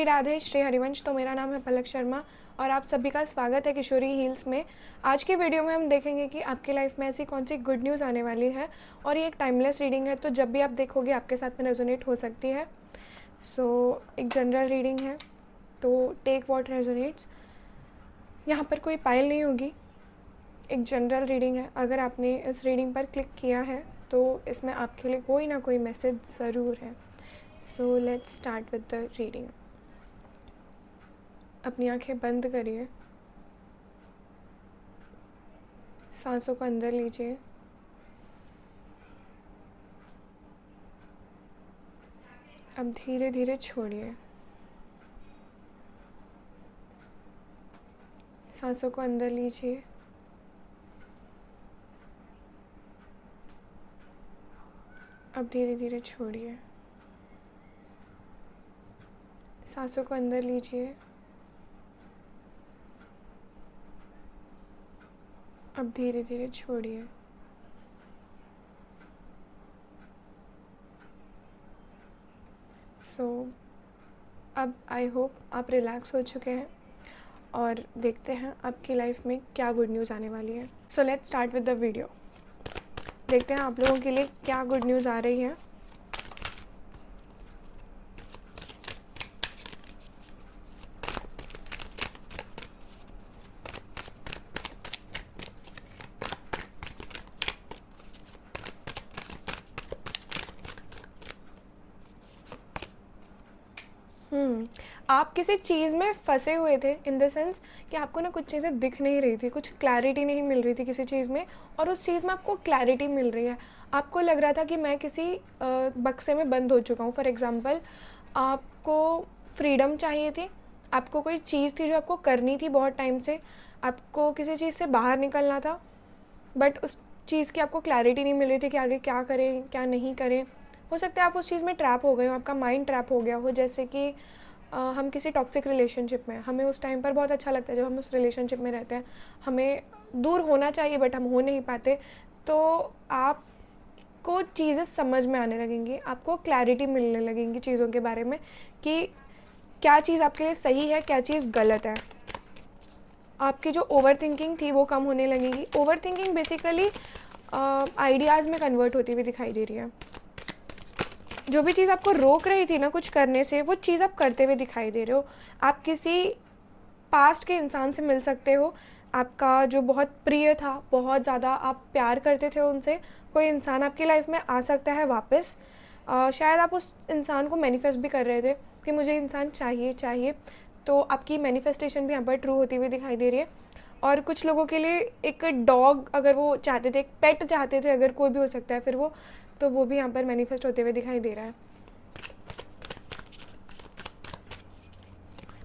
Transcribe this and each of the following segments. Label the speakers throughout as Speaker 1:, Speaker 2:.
Speaker 1: राधे, श्री हरिवंश। तो मेरा नाम है पलक शर्मा और आप सभी का स्वागत है किशोरी हील्स में। आज की वीडियो में हम देखेंगे कि आपकी लाइफ में ऐसी कौन सी गुड न्यूज़ आने वाली है और ये एक टाइमलेस रीडिंग है, तो जब भी आप देखोगे आपके साथ में रेजोनेट हो सकती है। एक जनरल रीडिंग है, तो टेक व्हाट रेजोनेट्स। यहाँ पर कोई पायल नहीं होगी, एक जनरल रीडिंग है। अगर आपने इस रीडिंग पर क्लिक किया है तो इसमें आपके लिए कोई ना कोई मैसेज ज़रूर है। So let's start with the reading. अपनी आंखें बंद करिए, सांसों को अंदर लीजिए, अब धीरे धीरे छोड़िए। सांसों को अंदर लीजिए, अब धीरे धीरे छोड़िए। सांसों को अंदर लीजिए, अब धीरे धीरे छोड़िए। अब आई होप आप रिलैक्स हो चुके हैं और देखते हैं आपकी लाइफ में क्या गुड न्यूज़ आने वाली है। So let's start with the video. देखते हैं आप लोगों के लिए क्या गुड न्यूज़ आ रही है। आप किसी चीज़ में फंसे हुए थे, इन द सेंस कि आपको ना कुछ चीज़ें दिख नहीं रही थी, कुछ क्लैरिटी नहीं मिल रही थी किसी चीज़ में, और उस चीज़ में आपको क्लैरिटी मिल रही है। आपको लग रहा था कि मैं किसी बक्से में बंद हो चुका हूँ। फॉर एग्ज़ाम्पल, आपको फ्रीडम चाहिए थी, आपको कोई चीज़ थी जो आपको करनी थी बहुत टाइम से, आपको किसी चीज़ से बाहर निकलना था, बट उस चीज़ की आपको क्लैरिटी नहीं मिल रही थी कि आगे क्या करें क्या नहीं करें। हो सकता है आप उस चीज़ में ट्रैप हो गए हो, आपका माइंड ट्रैप हो गया हो। जैसे कि हम किसी टॉक्सिक रिलेशनशिप में, हमें उस टाइम पर बहुत अच्छा लगता है जब हम उस रिलेशनशिप में रहते हैं, हमें दूर होना चाहिए बट हम हो नहीं पाते। तो आपको चीज़ें समझ में आने लगेंगी, आपको क्लैरिटी मिलने लगेंगी चीज़ों के बारे में कि क्या चीज़ आपके लिए सही है, क्या चीज़ गलत है। आपकी जो ओवर थिंकिंग थी वो कम होने लगेगी। ओवर थिंकिंग बेसिकली आइडियाज़ में कन्वर्ट होती हुई दिखाई दे रही है। जो भी चीज़ आपको रोक रही थी ना कुछ करने से, वो चीज़ आप करते हुए दिखाई दे रहे हो। आप किसी पास्ट के इंसान से मिल सकते हो, आपका जो बहुत प्रिय था, बहुत ज़्यादा आप प्यार करते थे उनसे, कोई इंसान आपकी लाइफ में आ सकता है वापस। शायद आप उस इंसान को मैनिफेस्ट भी कर रहे थे कि मुझे इंसान चाहिए चाहिए, तो आपकी मैनिफेस्टेशन भी यहाँ पर ट्रू होती हुई दिखाई दे रही है। और कुछ लोगों के लिए एक डॉग अगर वो चाहते थे, एक पेट चाहते थे, अगर कोई भी हो सकता है फिर वो, तो वो भी यहाँ पर मैनिफेस्ट होते हुए दिखाई दे रहा है।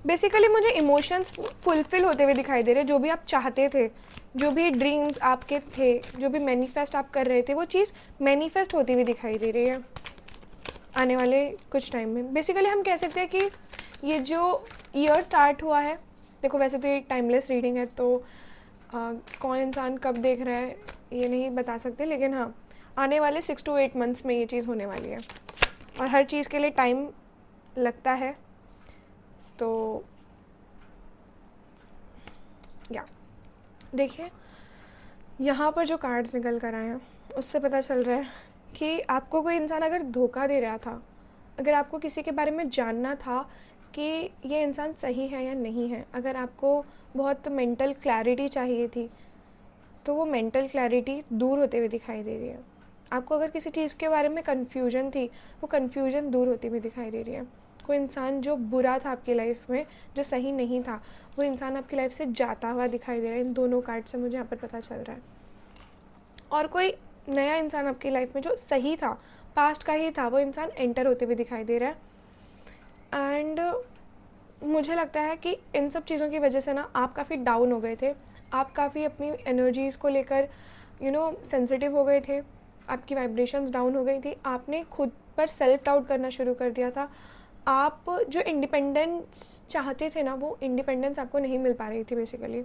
Speaker 1: बेसिकली मुझे इमोशंस फुलफिल होते हुए दिखाई दे रहे हैं। जो भी आप चाहते थे, जो भी ड्रीम्स आपके थे, जो भी मैनिफेस्ट आप कर रहे थे, वो चीज़ मैनिफेस्ट होती हुई दिखाई दे रही है आने वाले कुछ टाइम में। बेसिकली हम कह सकते हैं कि ये जो ईयर स्टार्ट हुआ है, देखो वैसे तो ये टाइमलेस रीडिंग है, तो कौन इंसान कब देख रहा है ये नहीं बता सकते, लेकिन हाँ, आने वाले 6 to 8 मंथ्स में ये चीज़ होने वाली है और हर चीज़ के लिए टाइम लगता है। तो या देखिए, यहाँ पर जो कार्ड्स निकल कर आए हैं उससे पता चल रहा है कि आपको कोई इंसान अगर धोखा दे रहा था, अगर आपको किसी के बारे में जानना था कि ये इंसान सही है या नहीं है, अगर आपको बहुत मेंटल क्लैरिटी चाहिए थी, तो वो मेंटल क्लैरिटी दूर होते हुए दिखाई दे रही है। आपको अगर किसी चीज़ के बारे में कन्फ्यूजन थी, वो कन्फ्यूजन दूर होती हुई दिखाई दे रही है। कोई इंसान जो बुरा था आपकी लाइफ में, जो सही नहीं था, वो इंसान आपकी लाइफ से जाता हुआ दिखाई दे रहा है। इन दोनों कार्ड से मुझे यहाँ पर पता चल रहा है। और कोई नया इंसान आपकी लाइफ में जो सही था, पास्ट का ही था, वो इंसान एंटर होते हुए दिखाई दे रहा है। एंड मुझे लगता है कि इन सब चीज़ों की वजह से ना आप काफ़ी डाउन हो गए थे, आप काफ़ी अपनी एनर्जीज़ को लेकर सेंसिटिव हो गए थे, आपकी वाइब्रेशंस डाउन हो गई थी, आपने खुद पर सेल्फ डाउट करना शुरू कर दिया था। आप जो इंडिपेंडेंस चाहते थे ना, वो इंडिपेंडेंस आपको नहीं मिल पा रही थी बेसिकली।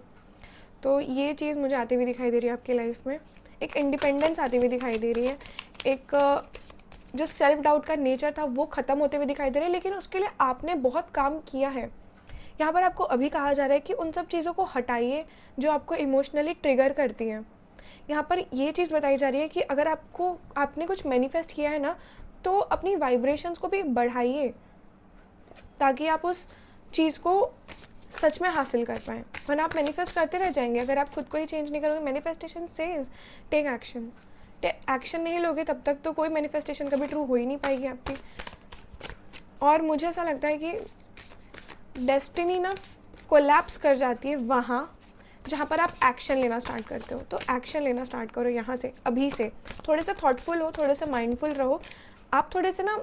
Speaker 1: तो ये चीज़ मुझे आती हुई दिखाई दे रही है आपकी लाइफ में, एक इंडिपेंडेंस आती हुई दिखाई दे रही है, एक जो सेल्फ डाउट का नेचर था वो ख़त्म होते हुए दिखाई दे रहा है, लेकिन उसके लिए आपने बहुत काम किया है। यहाँ पर आपको अभी कहा जा रहा है कि उन सब चीज़ों को हटाइए जो आपको इमोशनली ट्रिगर करती हैं। यहाँ पर ये चीज़ बताई जा रही है कि अगर आपने कुछ मैनिफेस्ट किया है ना, तो अपनी वाइब्रेशंस को भी बढ़ाइए ताकि आप उस चीज़ को सच में हासिल कर पाएँ, वरना आप मैनिफेस्ट करते रह जाएंगे अगर आप खुद को ही चेंज नहीं करोगे। Manifestation says take action, action नहीं लोगे तब तक तो कोई मैनिफेस्टेशन कभी ट्रू हो ही नहीं पाएगी आपकी। और मुझे ऐसा लगता है कि डेस्टिनी ना कोलैप्स कर जाती है वहाँ जहाँ पर आप एक्शन लेना स्टार्ट करते हो। तो एक्शन लेना स्टार्ट करो यहाँ से, अभी से। थोड़े से थॉटफुल हो, थोड़े से माइंडफुल रहो, आप थोड़े से ना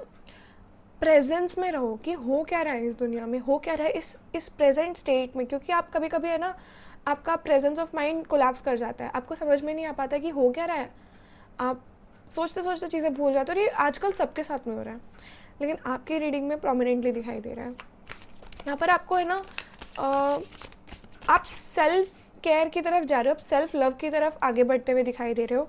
Speaker 1: प्रेजेंस में रहो कि हो क्या रहा है इस दुनिया में, हो क्या रहा है इस प्रेजेंट स्टेट में। क्योंकि आप कभी कभी है ना, आपका प्रेजेंस ऑफ माइंड कोलैप्स कर जाता है, आपको समझ में नहीं आ पाता कि हो क्या रहा है, आप सोचते सोचते चीज़ें भूल जाते हो। और ये आजकल सबके साथ में हो रहा है, लेकिन आपकी रीडिंग में प्रोमिनेंटली दिखाई दे रहा है। यहाँ पर आपको है ना आप सेल्फ केयर की तरफ जा रहे हो, आप सेल्फ लव की तरफ आगे बढ़ते हुए दिखाई दे रहे हो।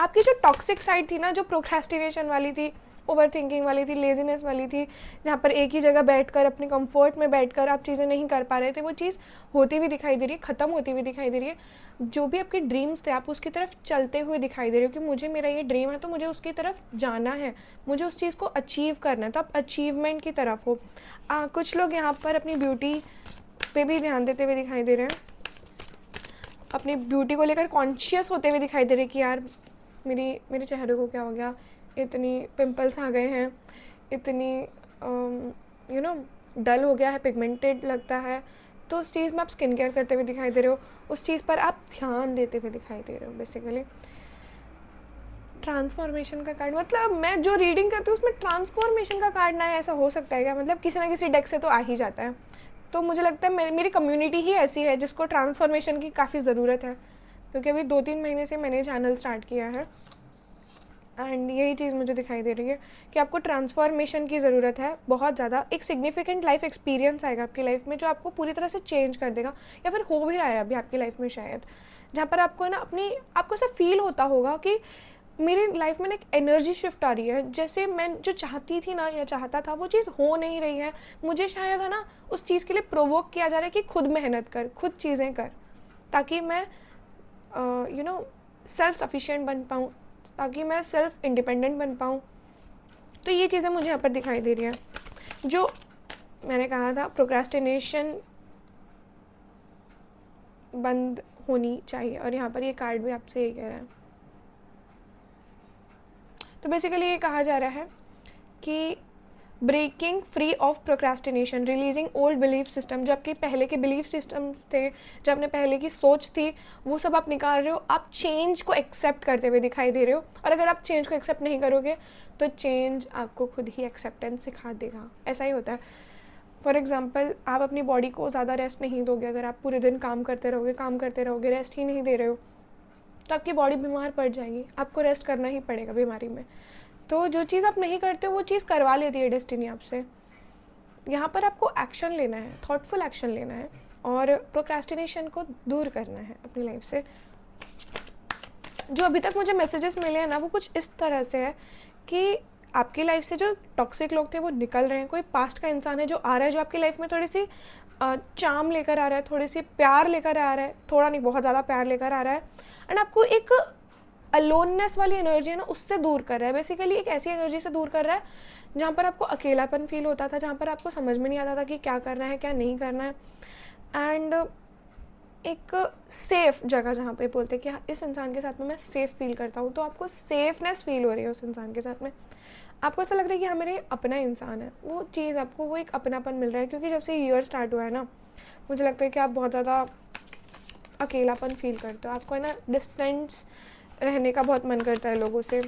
Speaker 1: आपकी जो टॉक्सिक साइड थी ना, जो प्रोक्रेस्टिनेशन वाली थी, ओवर थिंकिंग वाली थी, लेजीनेस वाली थी, जहाँ पर एक ही जगह बैठकर अपने कंफर्ट में बैठकर आप चीज़ें नहीं कर पा रहे थे, वो चीज़ होती हुई दिखाई दे रही है, ख़त्म होती हुई दिखाई दे रही है। जो भी आपके ड्रीम्स थे आप उसकी तरफ चलते हुए दिखाई दे रहे हो कि मुझे मेरा ये ड्रीम है तो मुझे उसकी तरफ जाना है, मुझे उस चीज़ को अचीव करना है। तो आप अचीवमेंट की तरफ हो। कुछ लोग यहाँ पर अपनी ब्यूटी पे भी ध्यान देते हुए दिखाई दे रहे हैं, अपनी ब्यूटी को लेकर कॉन्शियस होते हुए दिखाई दे रहे हैं कि यार मेरे चेहरे को क्या हो गया, इतनी पिंपल्स आ गए हैं, इतनी डल हो गया है, पिगमेंटेड लगता है। तो उस चीज़ में आप स्किन केयर करते हुए दिखाई दे रहे हो, उस चीज़ पर आप ध्यान देते हुए दिखाई दे रहे हो। बेसिकली ट्रांसफॉर्मेशन का कार्ड, मतलब मैं जो रीडिंग करती हूँ उसमें ट्रांसफॉर्मेशन का कार्ड ना है ऐसा हो सकता है क्या? मतलब किसी ना किसी डेक से तो आ ही जाता है। तो मुझे लगता है मेरी कम्युनिटी ही ऐसी है जिसको ट्रांसफॉर्मेशन की काफ़ी ज़रूरत है, क्योंकि अभी 2-3 महीने से मैंने चैनल स्टार्ट किया है एंड यही चीज़ मुझे दिखाई दे रही है कि आपको ट्रांसफॉर्मेशन की ज़रूरत है बहुत ज़्यादा। एक सिग्निफिकेंट लाइफ एक्सपीरियंस आएगा आपकी लाइफ में जो आपको पूरी तरह से चेंज कर देगा, या फिर हो भी रहा है अभी आपकी लाइफ में शायद, जहाँ पर आपको है ना आपको ऐसा फील होता होगा कि मेरी लाइफ में एक एनर्जी शिफ्ट आ रही है, जैसे मैं जो चाहती थी ना या चाहता था वो चीज़ हो नहीं रही है। मुझे शायद है ना उस चीज़ के लिए प्रोवोक किया जा रहा है कि खुद मेहनत कर, खुद चीज़ें कर, ताकि मैं सेल्फ सफिशिएंट बन पाऊँ, ताकि मैं सेल्फ इंडिपेंडेंट बन पाऊँ। तो ये चीज़ें मुझे यहाँ पर दिखाई दे रही हैं। जो मैंने कहा था प्रोक्रेस्टिनेशन बंद होनी चाहिए, और यहाँ पर ये कार्ड भी आपसे यही कह रहा है। तो बेसिकली ये कहा जा रहा है कि breaking free of procrastination, releasing old belief system, जो आपके पहले के बिलीफ सिस्टम्स थे, जो आपने पहले की सोच थी, वो सब आप निकाल रहे हो। आप चेंज को एक्सेप्ट करते हुए दिखाई दे रहे हो, और अगर आप चेंज को एक्सेप्ट नहीं करोगे तो चेंज आपको खुद ही एक्सेप्टेंस सिखा देगा। ऐसा ही होता है। फॉर एग्जाम्पल, आप अपनी बॉडी को ज़्यादा रेस्ट नहीं दोगे, अगर आप पूरे दिन काम करते रहोगे, रेस्ट ही नहीं दे रहे हो, तो आपकी बॉडी बीमार पड़ जाएगी, आपको रेस्ट करना ही पड़ेगा बीमारी में। तो जो चीज़ आप नहीं करते वो चीज़ करवा लेती है डेस्टिनी आपसे। यहाँ पर आपको एक्शन लेना है, थॉटफुल एक्शन लेना है, और प्रोक्रेस्टिनेशन को दूर करना है अपनी लाइफ से। जो अभी तक मुझे मैसेजेस मिले हैं ना, वो कुछ इस तरह से है कि आपकी लाइफ से जो टॉक्सिक लोग थे वो निकल रहे हैं। कोई पास्ट का इंसान है जो आ रहा है, जो आपकी लाइफ में थोड़ी सी चार्म लेकर आ रहा है, थोड़ी सी प्यार लेकर आ रहा है, थोड़ा नहीं बहुत ज़्यादा प्यार लेकर आ रहा है, एंड आपको एक अलोननेस वाली एनर्जी है ना उससे दूर कर रहा है। बेसिकली एक ऐसी एनर्जी से दूर कर रहा है जहाँ पर आपको अकेलापन फील होता था, जहाँ पर आपको समझ में नहीं आता था कि क्या करना है क्या नहीं करना है, एंड एक सेफ जगह जहाँ पे बोलते हैं कि हाँ इस इंसान के साथ में मैं सेफ़ फील करता हूँ, तो आपको सेफनेस फील हो रही है उस इंसान के साथ में। आपको ऐसा लग रहा है कि हाँ मेरे अपना इंसान है, वो चीज़ आपको वो एक अपनापन मिल रहा है। क्योंकि जब से ईयर स्टार्ट हुआ है ना, मुझे लगता है कि आप बहुत ज़्यादा अकेलापन फील करते हो, आपको है ना डिस्टेंस रहने का बहुत मन करता है लोगों से।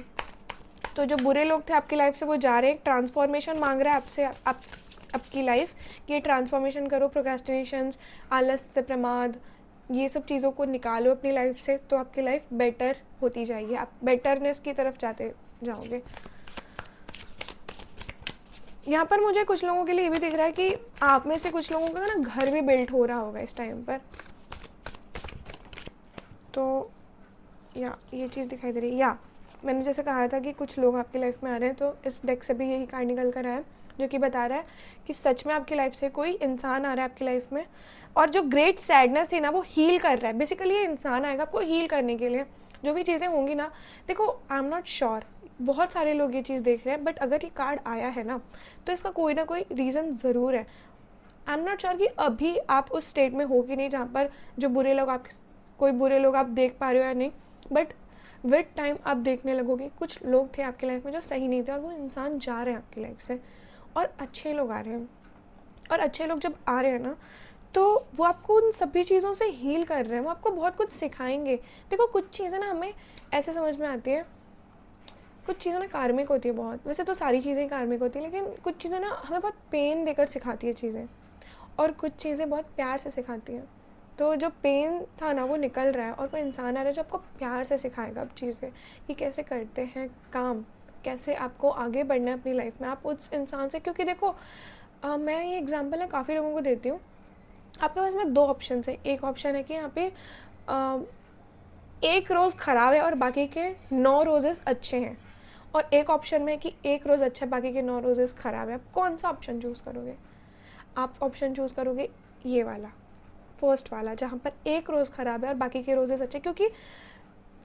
Speaker 1: तो जो बुरे लोग थे आपकी लाइफ से वो जा रहे हैं, ट्रांसफॉर्मेशन मांग रहा है आपसे आपकी लाइफ कि ये ट्रांसफॉर्मेशन करो, प्रोक्रेस्टिनेशंस, आलस से प्रमाद, ये सब चीज़ों को निकालो अपनी लाइफ से, तो आपकी लाइफ बेटर होती जाएगी, आप बेटरनेस की तरफ जाते जाओगे। यहाँ पर मुझे कुछ लोगों के लिए ये भी दिख रहा है कि आप में से कुछ लोगों का ना घर भी बिल्ड हो रहा होगा इस टाइम पर। तो या ये चीज़ दिखाई दे रही है, या मैंने जैसे कहा था कि कुछ लोग आपकी लाइफ में आ रहे हैं, तो इस डेक से भी यही कार्ड निकल कर आया है जो कि बता रहा है कि सच में आपकी लाइफ से कोई इंसान आ रहा है आपकी लाइफ में, और जो ग्रेट सैडनेस थी ना वो हील कर रहा है। बेसिकली ये इंसान आएगा आपको हील करने के लिए। जो भी चीज़ें होंगी ना, देखो आई एम नॉट श्योर, बहुत सारे लोग ये चीज़ देख रहे हैं, बट अगर ये कार्ड आया है ना तो इसका कोई ना कोई रीज़न ज़रूर है। आई एम नॉट श्योर कि अभी आप उस स्टेट में हो कि नहीं जहाँ पर जो बुरे लोग आप, कोई बुरे लोग आप देख पा रहे हो या नहीं, बट विद टाइम आप देखने लगोगे कुछ लोग थे आपकी लाइफ में जो सही नहीं थे, और वो इंसान जा रहे हैं आपकी लाइफ से, और अच्छे लोग आ रहे हैं। और अच्छे लोग जब आ रहे हैं ना, तो वो आपको उन सभी चीज़ों से हील कर रहे हैं, वो आपको बहुत कुछ सिखाएंगे। देखो कुछ चीज़ें ना हमें ऐसे समझ में आती है, कुछ चीज़ें ना कार्मिक होती है बहुत, वैसे तो सारी चीज़ें कार्मिक होती हैं, लेकिन कुछ चीज़ें ना हमें बहुत पेन देकर सिखाती है चीज़ें, और कुछ चीज़ें बहुत प्यार से सिखाती हैं। तो जो पेन था ना वो निकल रहा है, और कोई इंसान आ रहा है जो आपको प्यार से सिखाएगा अब चीज़ें कि कैसे करते हैं काम, कैसे आपको आगे बढ़ना है अपनी लाइफ में आप उस इंसान से। क्योंकि देखो मैं ये एग्जांपल है काफ़ी लोगों को देती हूँ। आपके पास में दो ऑप्शन है, एक ऑप्शन है कि यहाँ पे एक रोज़ ख़राब है और बाकी के 9 रोजेस अच्छे हैं, और एक ऑप्शन में है कि एक रोज़ अच्छा है बाकी के 9 रोजेस ख़राब है। आप कौन सा ऑप्शन चूज़ करोगे? आप ऑप्शन चूज़ करोगे ये वाला, फर्स्ट वाला, जहाँ पर एक रोज़ ख़राब है और बाकी के रोजेस अच्छे। क्योंकि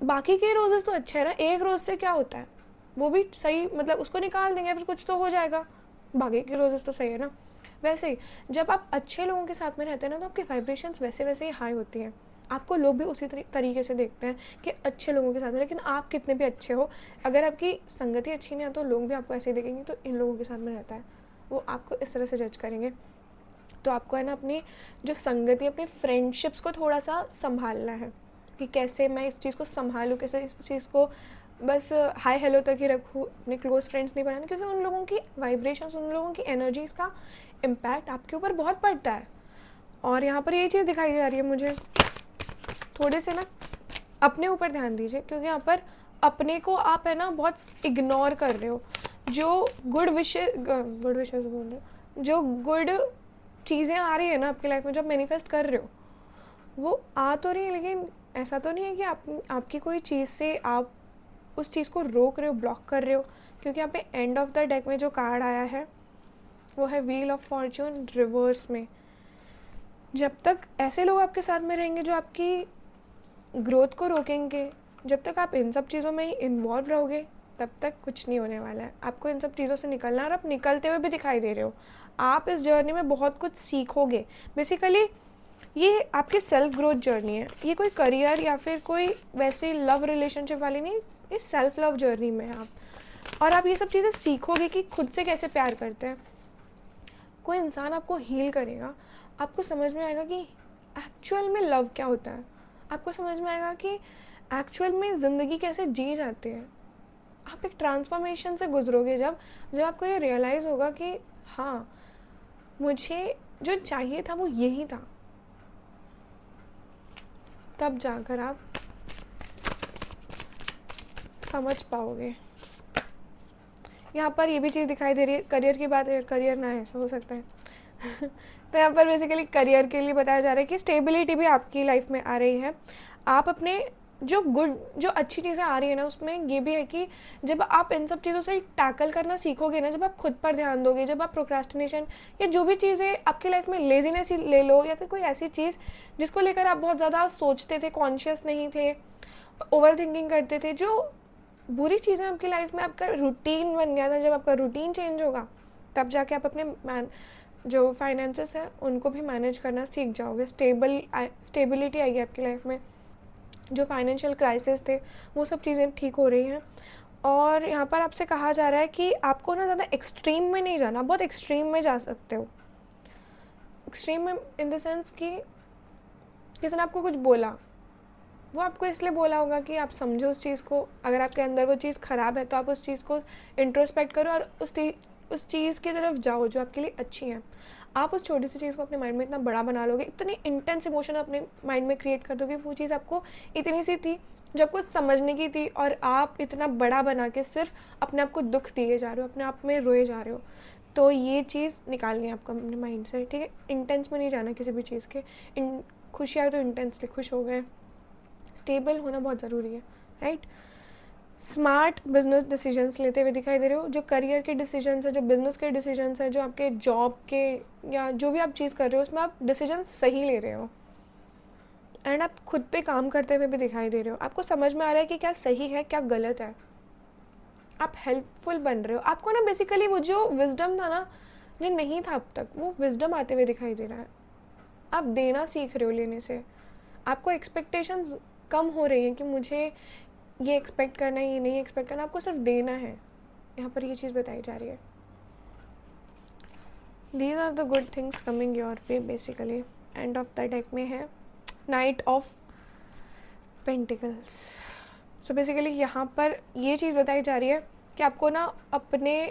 Speaker 1: बाकी के रोजेस तो अच्छे हैं ना, एक रोज़ से क्या होता है, वो भी सही, मतलब उसको निकाल देंगे फिर कुछ तो हो जाएगा, बाकी के रोजेस तो सही है ना। वैसे ही जब आप अच्छे लोगों के साथ में रहते हैं ना, तो आपकी वाइब्रेशंस वैसे वैसे ही हाई होती हैं, आपको लोग भी उसी तरीके से देखते हैं कि अच्छे लोगों के साथ में। लेकिन आप कितने भी अच्छे हो, अगर आपकी संगति अच्छी नहीं है तो लोग भी आपको ऐसे ही देखेंगे, तो इन लोगों के साथ में रहता है, वो आपको इस तरह से जज करेंगे। तो आपको है ना अपनी जो संगति, अपनी फ्रेंडशिप्स को थोड़ा सा संभालना है कि कैसे मैं इस चीज़ को संभालूँ, कैसे इस चीज़ को बस हाय हेलो तक ही रखूँ, अपने क्लोज फ्रेंड्स नहीं बनाने, क्योंकि उन लोगों की वाइब्रेशंस, उन लोगों की एनर्जीज़ का इम्पैक्ट आपके ऊपर बहुत पड़ता है। और यहाँ पर ये चीज़ दिखाई जा रही है मुझे, थोड़े से ना अपने ऊपर ध्यान दीजिए, क्योंकि यहाँ पर अपने को आप है ना बहुत इग्नोर कर रहे हो। जो गुड विशेस बोल रहे हो, जो गुड चीज़ें आ रही है ना आपकी लाइफ में, जब मैनिफेस्ट कर रहे हो वो आ तो रही है, लेकिन ऐसा तो नहीं है कि आपकी कोई चीज़ से आप उस चीज़ को रोक रहे हो, ब्लॉक कर रहे हो। क्योंकि यहाँ पे एंड ऑफ द डेक में जो कार्ड आया है वो है व्हील ऑफ फॉर्च्यून रिवर्स में। जब तक ऐसे लोग आपके साथ में रहेंगे जो आपकी ग्रोथ को रोकेंगे, जब तक आप इन सब चीज़ों में ही इन्वॉल्व रहोगे, तब तक कुछ नहीं होने वाला है। आपको इन सब चीज़ों से निकलना है, और आप निकलते हुए भी दिखाई दे रहे हो। आप इस जर्नी में बहुत कुछ सीखोगे। बेसिकली ये आपकी सेल्फ ग्रोथ जर्नी है, ये कोई करियर या फिर कोई वैसे लव रिलेशनशिप वाली नहीं, ये सेल्फ लव जर्नी में है आप। और आप ये सब चीज़ें सीखोगे कि खुद से कैसे प्यार करते हैं। कोई इंसान आपको हील करेगा, आपको समझ में आएगा कि एक्चुअल में लव क्या होता है, आपको समझ में आएगा कि एक्चुअल में ज़िंदगी कैसे जी जाती है। आप एक ट्रांसफॉर्मेशन से गुजरोगे जब जब आपको ये रियलाइज़ होगा कि हाँ, मुझे जो चाहिए था वो यही था, तब जाकर आप समझ पाओगे। यहाँ पर ये भी चीज़ दिखाई दे रही है, करियर की बात है, करियर ना है ऐसा हो सकता है तो यहाँ पर बेसिकली करियर के लिए बताया जा रहा है कि स्टेबिलिटी भी आपकी लाइफ में आ रही है। आप अपने जो अच्छी चीज़ें आ रही है ना, उसमें ये भी है कि जब आप इन सब चीज़ों से टैकल करना सीखोगे ना, जब आप खुद पर ध्यान दोगे, जब आप प्रोक्रास्टिनेशन या जो भी चीज़ें आपकी लाइफ में, लेजीनेस ही ले लो या फिर कोई ऐसी चीज़ जिसको लेकर आप बहुत ज़्यादा सोचते थे, कॉन्शियस नहीं थे, ओवर थिंकिंग करते थे, जो बुरी चीज़ें आपकी लाइफ में, आपका रूटीन बन गया था, जब आपका रूटीन चेंज होगा तब जाके आप अपने जो फाइनेंसेस है उनको भी मैनेज करना सीख जाओगे। स्टेबिलिटी आएगी आपकी लाइफ में। जो फाइनेंशियल क्राइसिस थे वो सब चीज़ें ठीक हो रही हैं। और यहाँ पर आपसे कहा जा रहा है कि आपको ना ज़्यादा एक्सट्रीम में नहीं जाना, बहुत एक्सट्रीम में जा सकते हो। एक्सट्रीम में इन द सेंस कि किसी ने आपको कुछ बोला, वो आपको इसलिए बोला होगा कि आप समझो उस चीज़ को, अगर आपके अंदर वो चीज़ ख़राब है तो आप उस चीज़ को इंट्रोस्पेक्ट करो और उस चीज़ की तरफ जाओ जो आपके लिए अच्छी है। आप उस छोटी सी चीज़ को अपने माइंड में इतना बड़ा बना लोगे, इतनी इंटेंस इमोशन अपने माइंड में क्रिएट कर दोगे, वो चीज़ आपको इतनी सी थी जो आपको समझने की थी, और आप इतना बड़ा बना के सिर्फ अपने आप को दुख दिए जा रहे हो, अपने आप में रोए जा रहे हो। तो ये चीज़ निकालनी है आपको अपने माइंड से, ठीक है। इंटेंस में नहीं जाना किसी भी चीज़ के। खुशी आए तो इंटेंसली खुश हो गए, स्टेबल होना बहुत ज़रूरी है, राइट। स्मार्ट बिजनेस डिसीजंस लेते हुए दिखाई दे रहे हो, जो करियर के डिसीजंस है, जो बिजनेस के डिसीजंस है, जो आपके जॉब के या जो भी आप चीज़ कर रहे हो उसमें आप डिसीजंस सही ले रहे हो, एंड आप खुद पे काम करते हुए भी दिखाई दे रहे हो। आपको समझ में आ रहा है कि क्या सही है क्या गलत है, आप हेल्पफुल बन रहे हो। आपको ना बेसिकली वो जो विजडम था ना, जो नहीं था अब तक, वो विजडम आते हुए दिखाई दे रहा है। आप देना सीख रहे हो लेने से। आपको एक्सपेक्टेशंस कम हो रही हैं कि मुझे ये एक्सपेक्ट करना है, ये नहीं एक्सपेक्ट करना, आपको सिर्फ देना है। यहाँ पर ये चीज़ बताई जा रही है। These are the good things coming your way basically. End of the deck में है knight of pentacles. So basically यहाँ पर ये चीज़ बताई जा रही है कि आपको ना अपने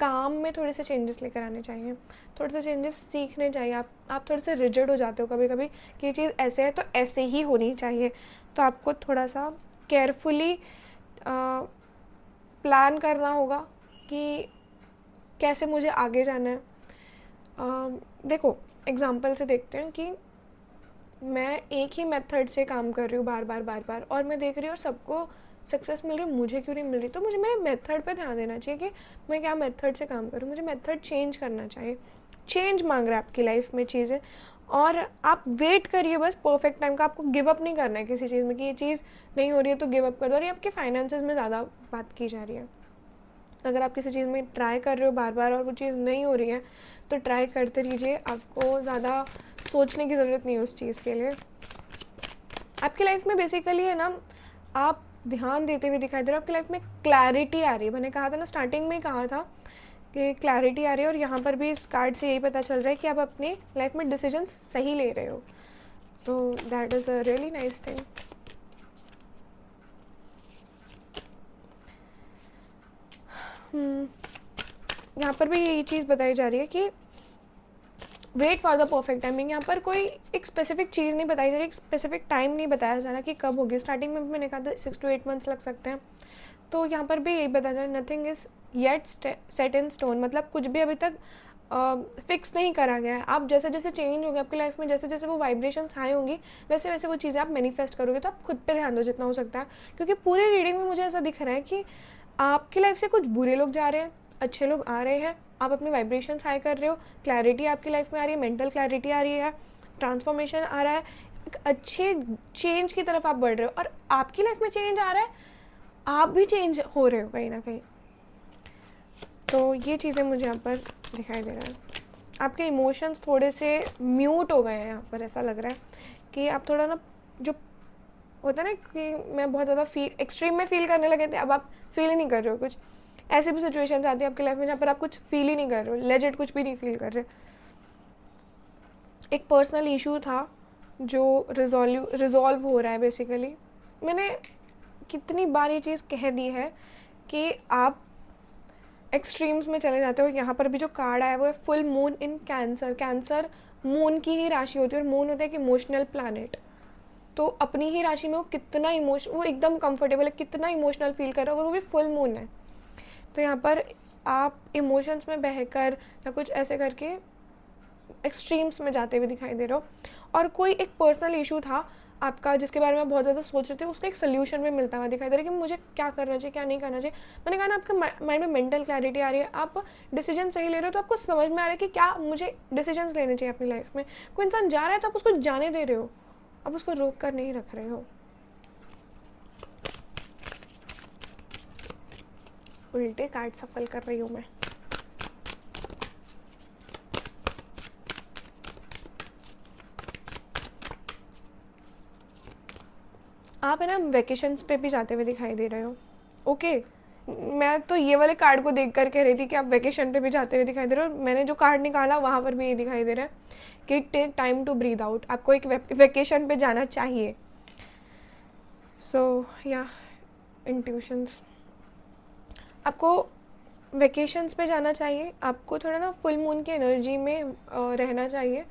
Speaker 1: काम में थोड़े से चेंजेस लेकर आने चाहिए, थोड़े से चेंजेस सीखने चाहिए। आप थोड़े से रिजिड हो जाते हो कभी कभी कि ये चीज़ ऐसे है तो ऐसे ही होनी चाहिए। तो आपको थोड़ा सा केयरफुली प्लान करना होगा कि कैसे मुझे आगे जाना है। देखो एग्जांपल से देखते हैं कि मैं एक ही मेथड से काम कर रही हूँ बार बार और मैं देख रही हूँ और सबको सक्सेस मिल रही, मुझे क्यों नहीं मिल रही। तो मुझे मेरे मेथड पे ध्यान देना चाहिए कि मैं क्या मेथड से काम करूँ, मुझे मेथड चेंज करना चाहिए। चेंज मांग रहा है आपकी लाइफ में चीज़ें, और आप वेट करिए बस परफेक्ट टाइम का। आपको गिव अप नहीं करना है किसी चीज़ में कि ये चीज़ नहीं हो रही है तो गिव अप कर दो। और ये आपके फाइनेंसेस में ज़्यादा बात की जा रही है। अगर आप किसी चीज़ में ट्राई कर रहे हो बार बार और वो चीज़ नहीं हो रही है तो ट्राई करते रहिए, आपको ज़्यादा सोचने की ज़रूरत नहीं है उस चीज़ के लिए। आपकी लाइफ में बेसिकली है ना, आप ध्यान देते हुए दिखाई दे रहे हो, आपकी लाइफ में क्लैरिटी आ रही है। मैंने कहा था ना, स्टार्टिंग में ही कहा था कि क्लैरिटी आ रही है, और यहाँ पर भी इस कार्ड से यही पता चल रहा है कि आप अपनी लाइफ में डिसीजंस सही ले रहे हो। तो that is a really nice thing. यहाँ पर भी यही चीज़ बताई जा रही है कि wait for the perfect timing. यहाँ पर कोई एक स्पेसिफिक चीज़ नहीं बताई जा रही, एक स्पेसिफिक टाइम नहीं बताया जा रहा कि कब होगी। स्टार्टिंग में भी मैंने कहा था 6 to 8 months लग सकते हैं। तो यहाँ पर भी यही बताया जा रहा है, nothing is yet set in stone. मतलब कुछ भी अभी तक फिक्स नहीं करा गया है। आप जैसे जैसे चेंज होंगे आपकी लाइफ में, जैसे जैसे वो वाइब्रेशंस हाई होंगी, वैसे वैसे वो चीज़ें आप मैनिफेस्ट करोगे। तो आप खुद पे ध्यान दो जितना हो सकता है, क्योंकि पूरी रीडिंग में मुझे ऐसा दिख रहा है कि आपकी लाइफ से कुछ बुरे लोग जा रहे हैं, अच्छे लोग आ रहे हैं। आप अपनी वाइब्रेशंस हाई कर रहे हो, क्लैरिटी आपकी लाइफ में आ रही है, मेंटल क्लैरिटी आ रही है, ट्रांसफॉर्मेशन आ रहा है, एक अच्छे चेंज की तरफ आप बढ़ रहे हो। और आपकी लाइफ में चेंज आ रहा है, आप भी चेंज हो रहे हो कहीं ना कहीं। तो ये चीज़ें मुझे यहाँ पर दिखाई दे रहा है। आपके इमोशंस थोड़े से म्यूट हो गए हैं यहाँ पर। ऐसा लग रहा है कि आप थोड़ा ना, जो होता है ना कि मैं बहुत ज़्यादा एक्सट्रीम में फील करने लगे थे, अब आप फील ही नहीं कर रहे हो कुछ। ऐसे भी सिचुएशंस आती है आपकी लाइफ में जहाँ पर आप कुछ फील ही नहीं कर रहे हो, लेजिट कुछ भी नहीं फील कर रहे। एक पर्सनल इशू था जो रिजॉल्व हो रहा है बेसिकली। मैंने कितनी बार ये चीज़ कह दी है कि आप एक्सट्रीम्स में चले जाते हो। यहाँ पर भी जो कार्ड आया वो है full moon in cancer. Cancer moon की ही राशि होती है, और मून होता है एक इमोशनल प्लैनेट। तो अपनी ही राशि में वो कितना वो एकदम कंफर्टेबल है, कितना इमोशनल फील कर रहा है, और वो भी फुल मून है। तो यहाँ पर आप इमोशंस में बहकर या कुछ ऐसे करके एक्सट्रीम्स में जाते हुए दिखाई दे रहे हो। और कोई एक पर्सनल इशू था आपका जिसके बारे में बहुत ज़्यादा सोच रहे थे, उसका एक सोल्यूशन भी मिलता हुआ दिखाई दे रहा है कि मुझे क्या करना चाहिए क्या नहीं करना चाहिए। मैंने कहा ना, आपके माइंड में मेंटल क्लैरिटी आ रही है, आप डिसीजन सही ले रहे हो, तो आपको समझ में आ रहा है कि क्या मुझे डिसीजंस लेने चाहिए अपनी लाइफ में। कोई इंसान जा रहा है तो आप उसको जाने दे रहे हो, आप उसको रोक कर नहीं रख रहे हो। उल्टे कार्ड सफल कर रही हूँ मैं। आप है ना वेकेशंस पे भी जाते हुए दिखाई दे रहे हो। ओके, मैं तो ये वाले कार्ड को देख कर कह रही थी कि आप वेकेशन पे भी जाते हुए दिखाई दे रहे हो। मैंने जो कार्ड निकाला वहाँ पर भी ये दिखाई दे रहा है कि take time to breathe out. आपको एक वेकेशन पे जाना चाहिए। सो या इंट्यूशंस, आपको वेकेशंस पे जाना चाहिए। आपको थोड़ा ना फुल मून की एनर्जी में रहना चाहिए।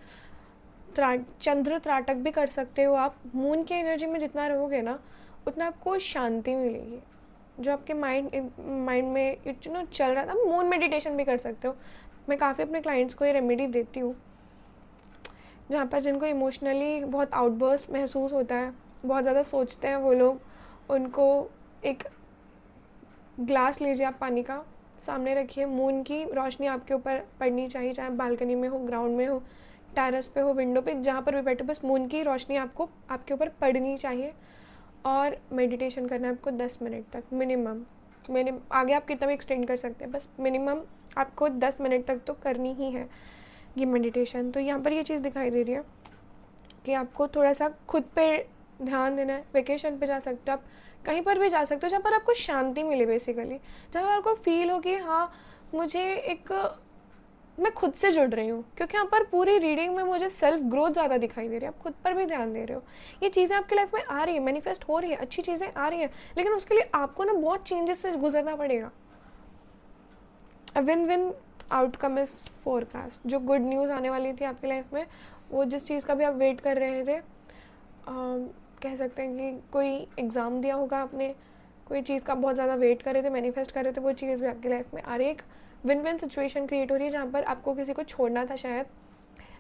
Speaker 1: चंद्र त्राटक भी कर सकते हो आप। मून की एनर्जी में जितना रहोगे ना, उतना आपको शांति मिलेगी। जो आपके माइंड में चल रहा था, मून मेडिटेशन भी कर सकते हो। मैं काफ़ी अपने क्लाइंट्स को ये रेमेडी देती हूँ, जहाँ पर जिनको इमोशनली बहुत आउटबर्स्ट महसूस होता है, बहुत ज़्यादा सोचते हैं वो लोग, उनको एक ग्लास लीजिए आप पानी का, सामने रखिए, मून की रोशनी आपके ऊपर पड़नी चाहिए, चाहे बालकनी में हो, ग्राउंड में हो, टेरेस पे हो, विंडो पे, जहाँ पर भी बैठे, बस मून की रोशनी आपको आपके ऊपर पड़नी चाहिए। और मेडिटेशन करना है आपको 10 मिनट तक मिनिमम। आगे आप कितना भी एक्सटेंड कर सकते हैं, बस मिनिमम आपको 10 मिनट तक तो करनी ही है ये मेडिटेशन। तो यहाँ पर ये चीज़ दिखाई दे रही है कि आपको थोड़ा सा खुद पे ध्यान देना है। वेकेशन पे जा सकते हो आप, कहीं पर भी जा सकते हो जहाँ पर आपको शांति मिले, बेसिकली जहाँ पर आपको फील हो कि हाँ मुझे एक, मैं खुद से जुड़ रही हूँ, क्योंकि यहाँ पर पूरी रीडिंग में मुझे सेल्फ ग्रोथ ज़्यादा दिखाई दे रही है। आप खुद पर भी ध्यान दे रहे हो, ये चीज़ें आपकी लाइफ में आ रही है, मैनिफेस्ट हो रही है, अच्छी चीज़ें आ रही हैं, लेकिन उसके लिए आपको ना बहुत चेंजेस से गुजरना पड़ेगा। A win win outcome is forecast. जो गुड न्यूज़ आने वाली थी आपकी लाइफ में, वो जिस चीज़ का भी आप वेट कर रहे थे, कह सकते हैं कि कोई एग्ज़ाम दिया होगा आपने, कोई चीज़ का बहुत ज़्यादा वेट कर रहे थे, मैनिफेस्ट कर रहे थे, वो चीज़ भी आपकी लाइफ में आ रही है। एक विन विन सिचुएशन क्रिएट हो रही है जहाँ पर आपको किसी को छोड़ना था शायद,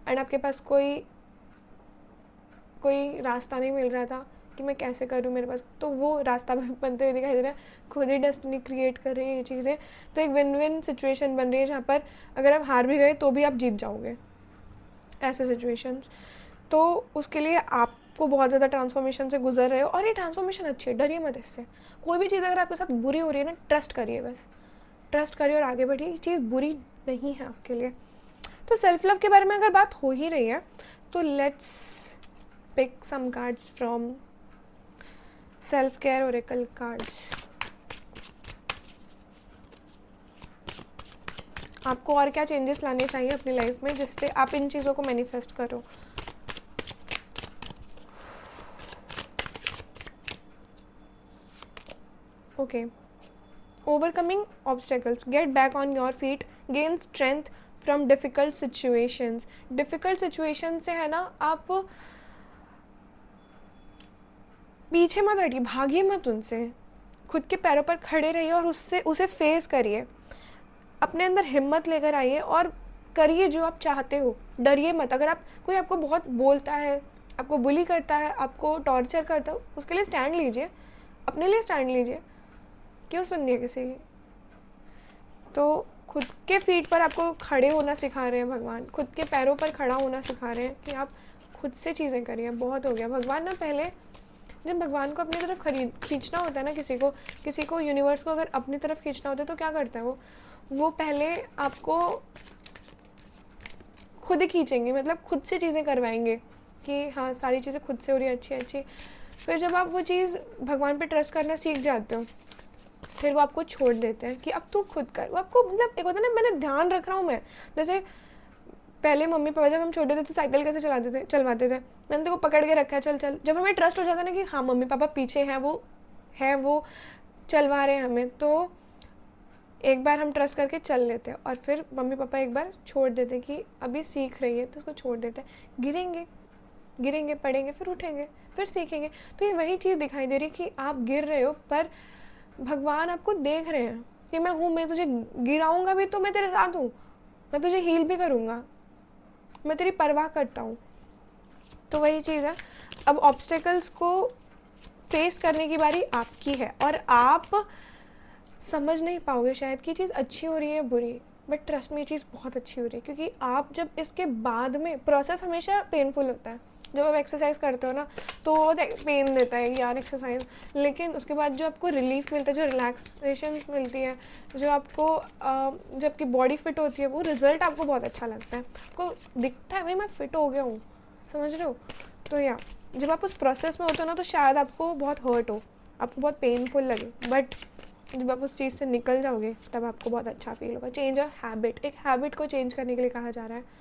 Speaker 1: एंड आपके पास कोई रास्ता नहीं मिल रहा था कि मैं कैसे करूँ, मेरे पास तो वो रास्ता भी बनते हुए दिखाई दे रहा है। खुद ही डेस्टिनी क्रिएट कर रही है ये चीज़ें। तो एक विन विन सिचुएशन बन रही है जहाँ पर अगर आप हार भी गए तो भी आप जीत जाओगे, ऐसे सिचुएशंस। तो उसके लिए आपको बहुत ज़्यादा ट्रांसफॉर्मेशन से गुजर रहे हो, और ये ट्रांसफॉर्मेशन अच्छी है, डरिए मत इससे। कोई भी चीज़ अगर आपके साथ बुरी हो रही है ना, ट्रस्ट करिए, बस ट्रस्ट करिए और आगे बढ़िए, ये चीज़ बुरी नहीं है आपके लिए। तो सेल्फ लव के बारे में अगर बात हो ही रही है, तो let's pick some cards from self care oracle cards. आपको और क्या चेंजेस लाने चाहिए अपनी लाइफ में जिससे आप इन चीज़ों को मैनिफेस्ट करो। Okay, overcoming obstacles, get back on your feet, gain strength from difficult situations. Difficult situation से है ना, आप पीछे मत हटिए, भागिए मत उनसे, खुद के पैरों पर खड़े रहिए और उसे फेस करिए। अपने अंदर हिम्मत लेकर आइए और करिए जो आप चाहते हो, डरिए मत। अगर कोई आपको बहुत बोलता है, आपको बुली करता है, आपको टॉर्चर करता है, उसके लिए स्टैंड लीजिए, अपने लिए स्टैंड लीजिए, क्यों सुननी है किसी की। तो खुद के फीट पर आपको खड़े होना सिखा रहे हैं भगवान, खुद के पैरों पर खड़ा होना सिखा रहे हैं कि आप खुद से चीज़ें करिए। बहुत हो गया। भगवान ना, पहले जब भगवान को अपनी तरफ खींचना होता है ना, किसी को यूनिवर्स को अगर अपनी तरफ खींचना होता है तो क्या करता है वो पहले आपको खुद ही खींचेंगे, मतलब खुद से चीज़ें करवाएंगे कि हाँ सारी चीज़ें खुद से हो रही है, अच्छी। फिर जब आप वो चीज़ भगवान पे ट्रस्ट करना सीख जाते हो, फिर वो आपको छोड़ देते हैं कि अब तू खुद कर। वो आपको, मतलब एक होता है ना, मैंने ध्यान रख रहा हूँ मैं। जैसे पहले मम्मी पापा जब हम छोटे थे तो साइकिल कैसे चलवाते थे, मैंने तेरे को पकड़ के रखा है, चल। जब हमें ट्रस्ट हो जाता है ना कि हाँ मम्मी पापा पीछे हैं, वो चलवा रहे हैं हमें, तो एक बार हम ट्रस्ट करके चल लेते हैं, और फिर मम्मी पापा एक बार छोड़ देते हैं कि अभी सीख रही है तो उसको छोड़ देते हैं। गिरेंगे, पड़ेंगे, फिर उठेंगे, फिर सीखेंगे। तो ये वही चीज़ दिखाई दे रही है कि आप गिर रहे हो, पर भगवान आपको देख रहे हैं कि मैं हूँ, मैं तुझे गिराऊंगा भी तो मैं तेरे साथ हूँ, मैं तुझे हील भी करूँगा, मैं तेरी परवाह करता हूँ। तो वही चीज़ है। अब ऑब्स्टेकल्स को फेस करने की बारी आपकी है, और आप समझ नहीं पाओगे शायद कि चीज़ अच्छी हो रही है बुरी, बट ट्रस्ट में ये चीज़ बहुत अच्छी हो रही है, क्योंकि आप जब इसके बाद में, प्रोसेस हमेशा पेनफुल होता है। जब आप एक्सरसाइज करते हो ना तो पेन देता है यार एक्सरसाइज, लेकिन उसके बाद जो आपको रिलीफ मिलता है, जो रिलैक्सेशन मिलती है, जो आपको जब आपकी बॉडी फिट होती है, वो रिजल्ट आपको बहुत अच्छा लगता है। आपको दिखता है भाई मैं फिट हो गया हूँ, समझ रहे हो। तो या जब आप उस प्रोसेस में होते हो ना, तो शायद आपको बहुत हर्ट हो, आपको बहुत पेनफुल लगे, बट जब आप उस चीज़ से निकल जाओगे तब आपको बहुत अच्छा फील होगा। चेंज अ हैबिट, एक हैबिट को चेंज करने के लिए कहा जा रहा है।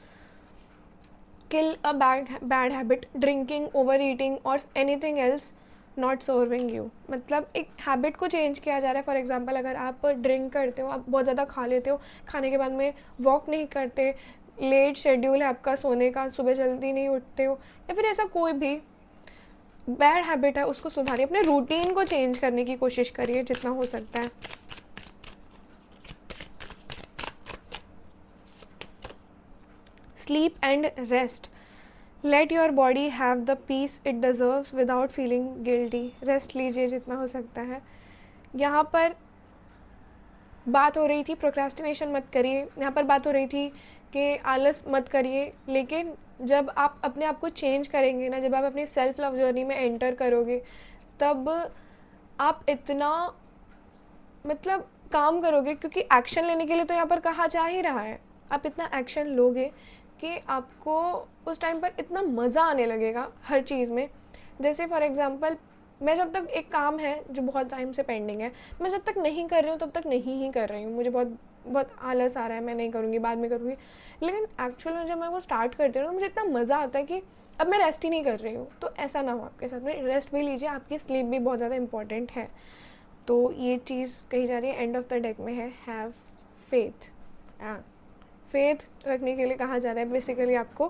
Speaker 1: Kill a bad habit, drinking, over eating और anything else not serving you. मतलब एक हैबिट को चेंज किया जा रहा है। फॉर एग्जाम्पल, अगर आप ड्रिंक करते हो, आप बहुत ज़्यादा खा लेते हो, खाने के बाद में वॉक नहीं करते, लेट शेड्यूल है आपका सोने का, सुबह जल्दी नहीं उठते हो, या फिर ऐसा कोई भी बैड हैबिट है, उसको सुधारिए, अपने रूटीन को चेंज करने की कोशिश करिए जितना हो सकता है। Sleep and rest, let your body have the peace it deserves without feeling guilty, rest लीजिए जितना हो सकता है। यहाँ पर बात हो रही थी प्रोक्रास्टिनेशन मत करिए, यहाँ पर बात हो रही थी कि आलस मत करिए, लेकिन जब आप अपने आप को चेंज करेंगे ना, जब आप अपनी सेल्फ लव जर्नी में एंटर करोगे, तब आप इतना मतलब काम करोगे, क्योंकि एक्शन लेने के लिए तो यहाँ पर कहा जा ही रहा है, आप इतना एक्शन लोगे कि आपको उस टाइम पर इतना मज़ा आने लगेगा हर चीज़ में। जैसे फॉर एग्ज़ाम्पल, मैं जब तक एक काम है जो बहुत टाइम से पेंडिंग है, मैं जब तक नहीं कर रही हूँ तब तक नहीं ही कर रही हूँ, मुझे बहुत बहुत आलस आ रहा है, मैं नहीं करूँगी, बाद में करूँगी, लेकिन एक्चुअल में जब मैं वो स्टार्ट करती हूँ तो मुझे इतना मज़ा आता है कि अब मैं रेस्ट ही नहीं कर रही हूँ। तो ऐसा ना हो आपके साथ में, रेस्ट भी लीजिए, आपकी स्लीप भी बहुत ज़्यादा इंपॉर्टेंट है। तो ये चीज़ कही जा रही है, एंड ऑफ द डेक में है हैव फेथ। फेथ रखने के लिए कहा जा रहा है बेसिकली आपको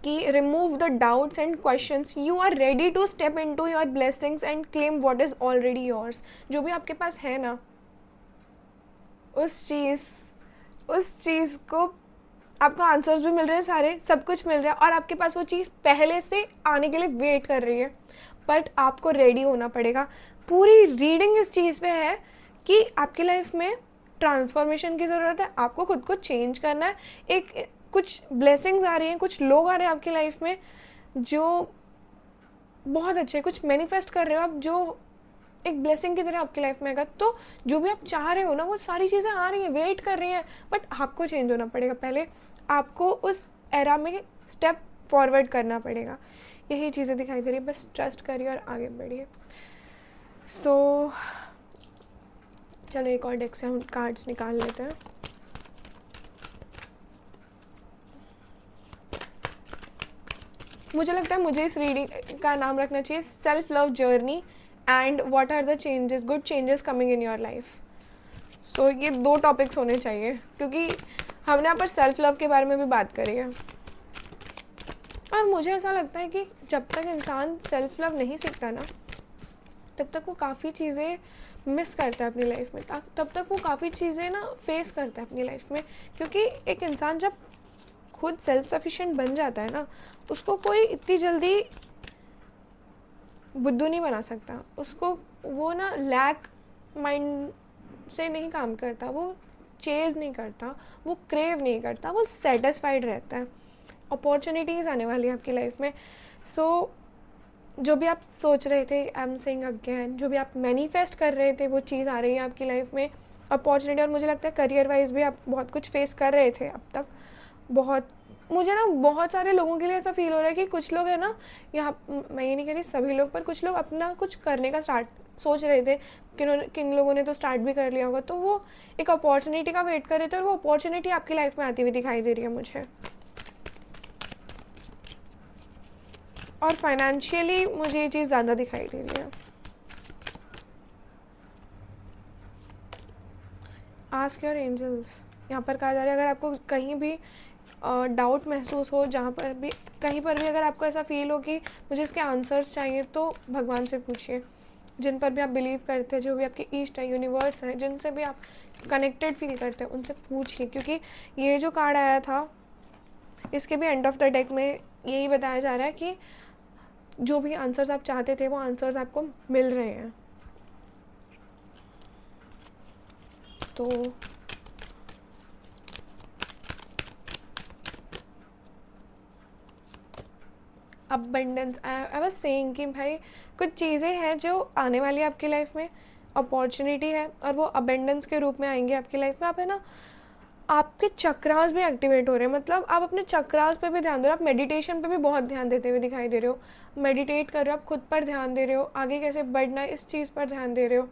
Speaker 1: कि remove the doubts and questions, you are ready to step into your blessings and claim what is already yours. जो भी आपके पास है ना, उस चीज़ को आपको आंसर्स भी मिल रहे हैं, सारे सब कुछ मिल रहा है, और आपके पास वो चीज़ पहले से आने के लिए वेट कर रही है, बट आपको रेडी होना पड़ेगा। पूरी रीडिंग इस चीज़ पे है कि आपकी लाइफ में ट्रांसफॉर्मेशन की ज़रूरत है, आपको खुद को चेंज करना है। एक कुछ ब्लेसिंग्स आ रही हैं, कुछ लोग आ रहे हैं आपकी लाइफ में जो बहुत अच्छे, कुछ मैनिफेस्ट कर रहे हो आप, जो एक ब्लेसिंग की तरह आपकी लाइफ में आएगा। तो जो भी आप चाह रहे हो ना, वो सारी चीज़ें आ रही हैं, वेट कर रही हैं, बट आपको चेंज होना पड़ेगा। पहले आपको उस एरा में स्टेप फॉरवर्ड करना पड़ेगा। यही चीज़ें दिखाई दे रही है, बस ट्रस्ट करिए और आगे बढ़िए। सो चलो एक और डेक से हम कार्ड्स निकाल लेते हैं। मुझे लगता है मुझे इस रीडिंग का नाम रखना चाहिए self love journey and what are the changes, good changes coming in your life. So ये 2 टॉपिक्स होने चाहिए, क्योंकि हमने यहाँ पर सेल्फ लव के बारे में भी बात करी है, और मुझे ऐसा लगता है कि जब तक इंसान सेल्फ लव नहीं सीखता ना, तब तक वो काफ़ी चीज़ें मिस करता है अपनी लाइफ में, तब तक वो काफ़ी चीज़ें ना फेस करता है अपनी लाइफ में। क्योंकि एक इंसान जब खुद सेल्फ सफिशिएंट बन जाता है ना, उसको कोई इतनी जल्दी बुद्धू नहीं बना सकता, उसको वो ना लैक माइंड से नहीं काम करता, वो चेज़ नहीं करता, वो क्रेव नहीं करता, वो सेटिस्फाइड रहता है। अपॉर्चुनिटीज़ आने वाली है आपकी लाइफ में। सो जो भी आप सोच रहे थे, आई एम सेइंग अगेन, जो भी आप मैनिफेस्ट कर रहे थे वो चीज़ आ रही है आपकी लाइफ में, अपॉर्चुनिटी। और मुझे लगता है करियर वाइज भी आप बहुत कुछ फेस कर रहे थे अब तक, बहुत। मुझे ना बहुत सारे लोगों के लिए ऐसा फील हो रहा है कि कुछ लोग है ना, यहाँ मैं ये नहीं कह रही सभी लोग, पर कुछ लोग अपना कुछ करने का सोच रहे थे, किन लोगों ने तो स्टार्ट भी कर लिया होगा, तो वो एक अपॉर्चुनिटी का वेट कर रहे थे, और वो अपॉर्चुनिटी आपकी लाइफ में आती हुई दिखाई दे रही है मुझे। और फाइनेंशियली मुझे ये चीज़ ज़्यादा दिखाई दे रही है। आस्क योर एंजल्स, यहाँ पर कहा जा रहा है, अगर आपको कहीं भी डाउट महसूस हो, जहाँ पर भी कहीं पर भी अगर आपको ऐसा फील हो कि मुझे इसके आंसर्स चाहिए, तो भगवान से पूछिए, जिन पर भी आप बिलीव करते हैं, जो भी आपके ईस्ट है, यूनिवर्स है, जिनसे भी आप कनेक्टेड फील करते हैं, उनसे पूछिए। क्योंकि ये जो कार्ड आया था, इसके भी एंड ऑफ द डेक में यही बताया जा रहा है कि जो भी आंसर्स आप चाहते थे, वो आंसर्स आपको मिल रहे हैं। तो अबंडेंस, आई वाज सेइंग कि भाई कुछ चीज़ें हैं जो आने वाली है आपकी लाइफ में, अपॉर्चुनिटी है, और वो अबंडेंस के रूप में आएंगे आपकी लाइफ में। आप है ना, आपके चक्रास भी एक्टिवेट हो रहे हैं, मतलब आप अपने चक्रास पे भी ध्यान दे रहे हो, आप मेडिटेशन पे भी बहुत ध्यान देते हुए दिखाई दे रहे हो, मेडिटेट कर रहे हो, आप खुद पर ध्यान दे रहे हो, आगे कैसे बढ़ना है इस चीज़ पर ध्यान दे रहे हो।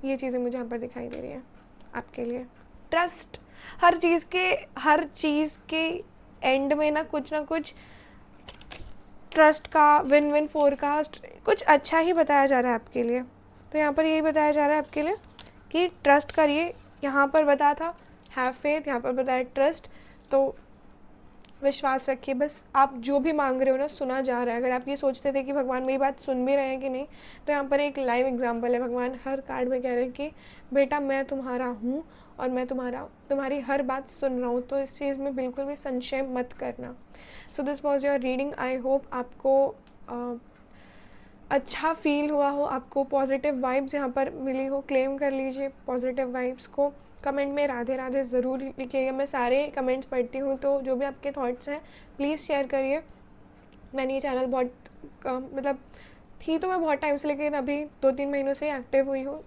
Speaker 1: ये चीज़ें मुझे यहाँ पर दिखाई दे रही हैं आपके लिए। ट्रस्ट, हर चीज़ के एंड में ना कुछ ट्रस्ट का विन विन फोरकास्ट, कुछ अच्छा ही बताया जा रहा है आपके लिए। तो यहाँ पर यही बताया जा रहा है आपके लिए कि ट्रस्ट करिए। यहाँ पर बताया था हैव फेथ, यहाँ पर बताया ट्रस्ट। तो विश्वास रखिए, बस आप जो भी मांग रहे हो ना सुना जा रहा है। अगर आप ये सोचते थे कि भगवान मेरी बात सुन भी रहे हैं कि नहीं, तो यहाँ पर एक लाइव एग्जांपल है। भगवान हर कार्ड में कह रहे हैं कि बेटा मैं तुम्हारा हूँ और मैं तुम्हारी हर बात सुन रहा हूँ, तो इस चीज़ में बिल्कुल भी संशय मत करना। So this was your reading. I hope आपको अच्छा फील हुआ हो, आपको पॉजिटिव वाइब्स यहाँ पर मिली हो। क्लेम कर लीजिए पॉजिटिव वाइब्स को। कमेंट में राधे राधे ज़रूर लिखिएगा, मैं सारे कमेंट्स पढ़ती हूँ, तो जो भी आपके थॉट्स हैं प्लीज़ शेयर करिए। मैंने ये चैनल बहुत मतलब थी तो मैं बहुत टाइम से, लेकिन अभी 2-3 महीनों से एक्टिव हुई हूँ।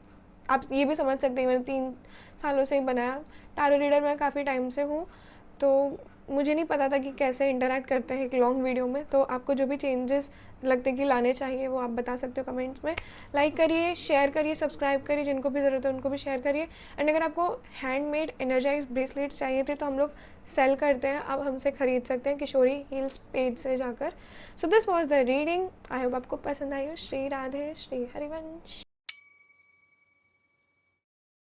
Speaker 1: आप ये भी समझ सकते हैं मैंने 3 सालों से ही बनाया। टैरो रीडर मैं काफ़ी टाइम से हूँ, तो मुझे नहीं पता था कि कैसे इंटरैक्ट करते हैं एक लॉन्ग वीडियो में। तो आपको जो भी चेंजेस लगते कि लाने चाहिए वो आप बता सकते हो कमेंट्स में। लाइक करिए, शेयर करिए, सब्सक्राइब करिए, जिनको भी ज़रूरत है उनको भी शेयर करिए। एंड अगर आपको हैंडमेड एनर्जाइज ब्रेसलेट्स चाहिए थे तो हम लोग सेल करते हैं, आप हमसे ख़रीद सकते हैं किशोरी हील्स पेज से जाकर। So this was the reading. I hope आपको पसंद आई हो। श्री राधे, श्री हरिवंश।